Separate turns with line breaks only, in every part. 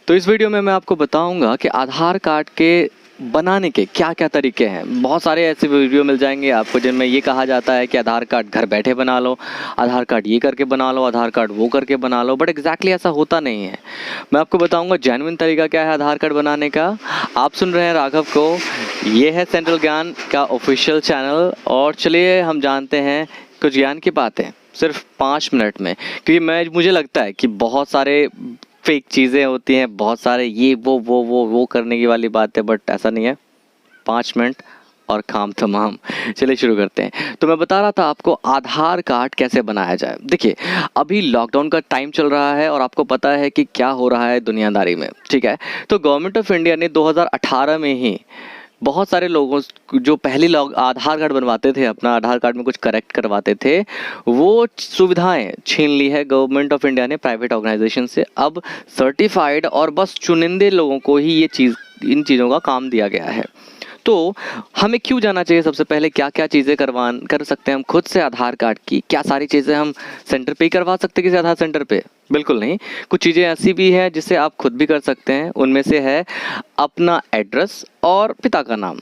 तो इस वीडियो में मैं आपको बताऊंगा कि आधार कार्ड के बनाने के क्या क्या तरीके हैं। बहुत सारे ऐसे वीडियो मिल जाएंगे आपको जिनमें ये कहा जाता है कि आधार कार्ड घर बैठे बना लो, आधार कार्ड ये करके बना लो, आधार कार्ड वो करके बना लो, बट एग्जैक्टली ऐसा होता नहीं है। मैं आपको बताऊंगा जेन्युइन तरीका क्या है आधार कार्ड बनाने का। आप सुन रहे हैं राघव को, ये है सेंट्रल ज्ञान का ऑफिशियल चैनल, और चलिए हम जानते हैं कुछ ज्ञान की बातें सिर्फ 5 मिनट में, क्योंकि मुझे लगता है कि बहुत सारे फेक चीज़ें होती हैं, बहुत सारे ये वो करने की वाली बात है, बट ऐसा नहीं है। 5 मिनट और काम तमाम। चलिए शुरू करते हैं। तो मैं बता रहा था आपको आधार कार्ड कैसे बनाया जाए। देखिए, अभी लॉकडाउन का टाइम चल रहा है और आपको पता है कि क्या हो रहा है दुनियादारी में, ठीक है। तो गवर्नमेंट ऑफ इंडिया ने 2018 में ही बहुत सारे लोगों जो पहले लोग आधार कार्ड बनवाते थे, अपना आधार कार्ड में कुछ करेक्ट करवाते थे, वो सुविधाएं छीन ली है गवर्नमेंट ऑफ इंडिया ने प्राइवेट ऑर्गेनाइजेशन से। अब सर्टिफाइड और बस चुनिंदे लोगों को ही इन चीज़ों का काम दिया गया है। तो हमें क्यों जाना चाहिए? सबसे पहले क्या क्या चीज़ें कर सकते हैं हम खुद से आधार कार्ड की? क्या सारी चीज़ें हम सेंटर पे ही करवा सकते हैं किसी आधार सेंटर पे? बिल्कुल नहीं। कुछ चीज़ें ऐसी भी हैं जिसे आप खुद भी कर सकते हैं। उनमें से है अपना एड्रेस और पिता का नाम।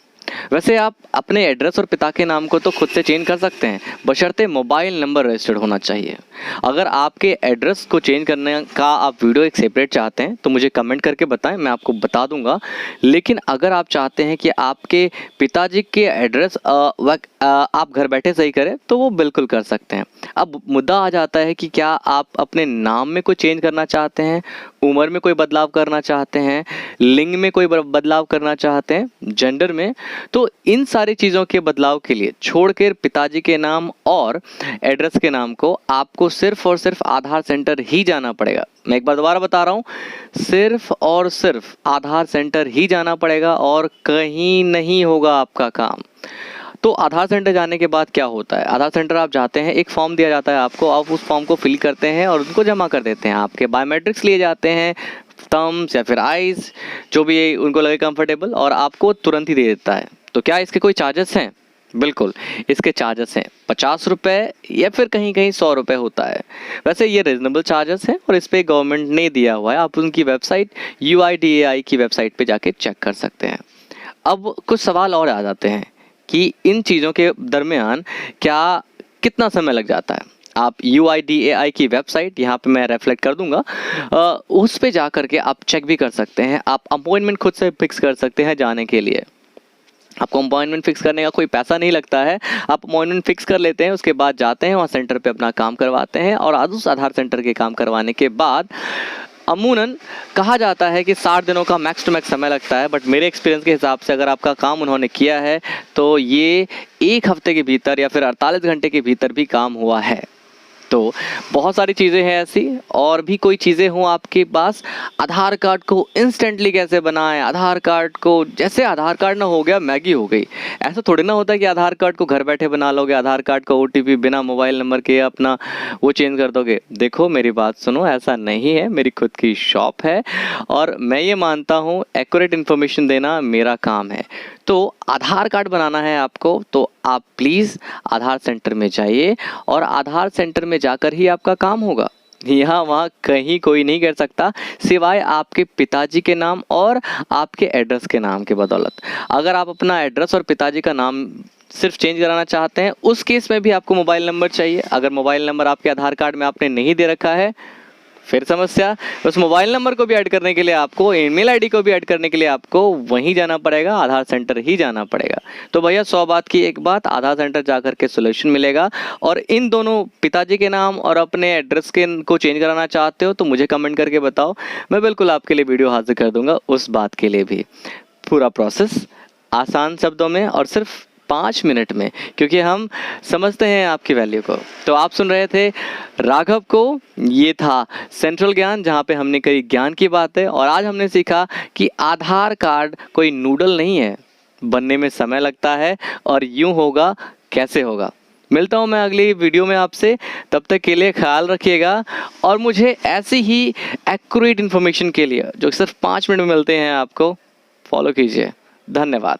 वैसे आप अपने एड्रेस और पिता के नाम को तो खुद से चेंज कर सकते हैं, बशर्ते मोबाइल नंबर रजिस्टर्ड होना चाहिए। अगर आपके एड्रेस को चेंज करने का आप वीडियो एक सेपरेट चाहते हैं तो मुझे कमेंट करके बताएं, मैं आपको बता दूंगा। लेकिन अगर आप चाहते हैं कि आपके पिताजी के एड्रेस आप घर बैठे सही करें तो वो बिल्कुल कर सकते हैं। अब मुद्दा आ जाता है कि क्या आप अपने नाम में कोई चेंज करना चाहते हैं, उम्र में कोई बदलाव करना चाहते हैं, लिंग में कोई बदलाव करना चाहते हैं, जेंडर में। तो इन सारी चीज़ों के बदलाव के लिए छोड़कर पिताजी के नाम और एड्रेस के नाम को आपको सिर्फ और सिर्फ आधार सेंटर ही जाना पड़ेगा। मैं एक बार दोबारा बता रहा हूँ, सिर्फ और सिर्फ आधार सेंटर ही जाना पड़ेगा और कहीं नहीं होगा आपका काम। तो आधार सेंटर जाने के बाद क्या होता है? आधार सेंटर आप जाते हैं, एक फॉर्म दिया जाता है आपको, आप उस फॉर्म को फिल करते हैं और उनको जमा कर देते हैं। आपके बायोमेट्रिक्स लिए जाते हैं, थम्स या फिर आईज, जो भी उनको लगे कंफर्टेबल, और आपको तुरंत ही दे देता है। तो क्या इसके कोई चार्जेस हैं? बिल्कुल, इसके चार्जेस हैं 50 रुपये या फिर कहीं कहीं 100 रुपये होता है। वैसे ये रीजनेबल चार्जेस हैं और इस पर गवर्नमेंट ने दिया हुआ है। आप उनकी वेबसाइट UIDAI की वेबसाइट पे जाके चेक कर सकते हैं। अब कुछ सवाल और आ जाते हैं कि इन चीज़ों के दरमियान कितना समय लग जाता है। आप UIDAI की वेबसाइट, यहाँ पे मैं रेफ्लेक्ट कर दूंगा, उस पे जा करके आप चेक भी कर सकते हैं। आप अपॉइंटमेंट खुद से फिक्स कर सकते हैं जाने के लिए। आपको अपॉइंटमेंट फिक्स करने का कोई पैसा नहीं लगता है। आप अपॉइंटमेंट फिक्स कर लेते हैं, उसके बाद जाते हैं वहाँ सेंटर पे अपना काम करवाते हैं, और उस आधार सेंटर के काम करवाने के बाद अमूमन कहा जाता है कि 60 दिनों का मैक्स टू मैक्स समय लगता है। बट मेरे एक्सपीरियंस के हिसाब से अगर आपका काम उन्होंने किया है तो ये 1 हफ्ते के भीतर या फिर 48 घंटे के भीतर भी काम हुआ है। तो बहुत सारी चीज़ें हैं ऐसी, और भी कोई चीज़ें हों आपके पास। आधार कार्ड को इंस्टेंटली कैसे बनाएं? आधार कार्ड को जैसे आधार कार्ड ना हो गया मैगी हो गई, ऐसा थोड़ी ना होता है कि आधार कार्ड को घर बैठे बना लोगे, आधार कार्ड का OTP बिना मोबाइल नंबर के अपना वो चेंज कर दोगे। देखो मेरी बात सुनो, ऐसा नहीं है। मेरी खुद की शॉप है और मैं ये मानता हूँ एक्यूरेट इन्फॉर्मेशन देना मेरा काम है। तो आधार कार्ड बनाना है आपको तो आप प्लीज़ आधार सेंटर में जाइए, और आधार सेंटर में जाकर ही आपका काम होगा। यहाँ वहाँ कहीं कोई नहीं कर सकता सिवाय आपके पिताजी के नाम और आपके एड्रेस के नाम के बदौलत। अगर आप अपना एड्रेस और पिताजी का नाम सिर्फ चेंज कराना चाहते हैं, उस केस में भी आपको मोबाइल नंबर चाहिए। अगर मोबाइल नंबर आपके आधार कार्ड में आपने नहीं दे रखा है, फिर समस्या। उस मोबाइल नंबर को भी ऐड करने के लिए आपको, ईमेल आईडी को भी ऐड करने के लिए आपको वहीं जाना पड़ेगा, आधार सेंटर ही जाना पड़ेगा। तो भैया 100 बात की एक बात, आधार सेंटर जाकर के सोल्यूशन मिलेगा। और इन दोनों पिताजी के नाम और अपने एड्रेस को चेंज कराना चाहते हो तो मुझे कमेंट करके बताओ, मैं बिल्कुल आपके लिए वीडियो हाजिर कर दूंगा उस बात के लिए भी। पूरा प्रोसेस आसान शब्दों में और सिर्फ 5 मिनट में, क्योंकि हम समझते हैं आपकी वैल्यू को। तो आप सुन रहे थे राघव को, ये था सेंट्रल ज्ञान, जहाँ पे हमने कई ज्ञान की बातें, और आज हमने सीखा कि आधार कार्ड कोई नूडल नहीं है, बनने में समय लगता है, और यूं होगा कैसे होगा। मिलता हूँ मैं अगली वीडियो में आपसे, तब तक के लिए ख्याल रखिएगा। और मुझे ऐसी ही एक्यूरेट इन्फॉर्मेशन के लिए जो सिर्फ 5 मिनट में मिलते हैं आपको, फॉलो कीजिए। धन्यवाद।